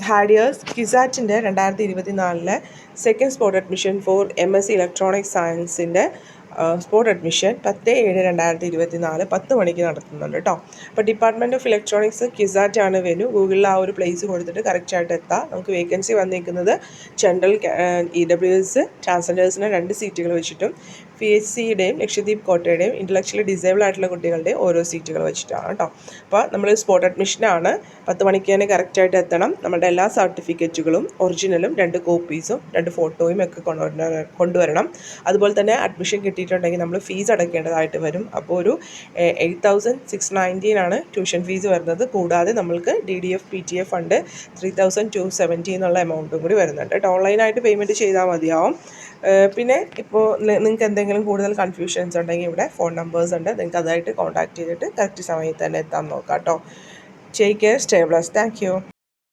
ഹാഡിയേഴ്സ് കിസാറ്റിൻ്റെ 2024 second spot admission for MSc electronic സയൻസിൻ്റെ spot admission 10/7/2024 10 മണിക്ക് നടത്തുന്നുണ്ട് കേട്ടോ. അപ്പോൾ ഡിപ്പാർട്ട്മെൻറ്റ് ഓഫ് ഇലക്ട്രോണിക്സ് കിസാറ്റ് ആണ് വെന്യൂ. ഗൂഗിളിൽ ആ ഒരു പ്ലേസ് കൊടുത്തിട്ട് കറക്റ്റായിട്ട് എത്താം. നമുക്ക് വേക്കൻസി വന്നിരിക്കുന്നത് ജനറൽ EWS ട്രാൻസ്ജെൻഡേഴ്സിന് 2 സീറ്റുകൾ വെച്ചിട്ടും PHCയുടെയും ലക്ഷദ്വീപ് കോട്ടയുടെയും ഇൻ്റലക്ച്വലി ഡിസേബിൾ ആയിട്ടുള്ള കുട്ടികളുടെയും ഓരോ സീറ്റുകൾ വെച്ചിട്ടാണ് കേട്ടോ. അപ്പോൾ നമ്മൾ സ്പോട്ട് അഡ്മിഷനാണ്. 10 മണിക്ക് തന്നെ കറക്റ്റായിട്ട് എത്തണം. നമ്മുടെ എല്ലാ സർട്ടിഫിക്കറ്റുകളും ഒറിജിനലും 2 കോപ്പീസും 2 ഫോട്ടോയും ഒക്കെ കൊണ്ടുവരണം. അതുപോലെ തന്നെ അഡ്മിഷൻ കിട്ടിയിട്ടുണ്ടെങ്കിൽ നമ്മൾ ഫീസ് അടയ്ക്കേണ്ടതായിട്ട് വരും. അപ്പോൾ ഒരു 8,619 ആണ് ട്യൂഷൻ ഫീസ് വരുന്നത്. കൂടാതെ നമ്മൾക്ക് DDF PTA ഫണ്ട് 3,270 എന്നുള്ള എമൗണ്ടും കൂടി വരുന്നുണ്ട് കേട്ടോ. ഓൺലൈനായിട്ട് പേയ്മെൻറ്റ് ചെയ്താൽ മതിയാവും. പിന്നെ ഇപ്പോൾ നിങ്ങൾക്ക് എന്തെങ്കിലും കൂടുതൽ കൺഫ്യൂഷൻസ് ഉണ്ടെങ്കിൽ ഇവിടെ ഫോൺ നമ്പേഴ്സ് ഉണ്ട്. നിങ്ങൾക്ക് അതായിട്ട് കോൺടാക്ട് ചെയ്തിട്ട് കറക്റ്റ് സമയത്ത് തന്നെ എത്താൻ നോക്കാം കേട്ടോ. Take care, stay blessed. Thank you.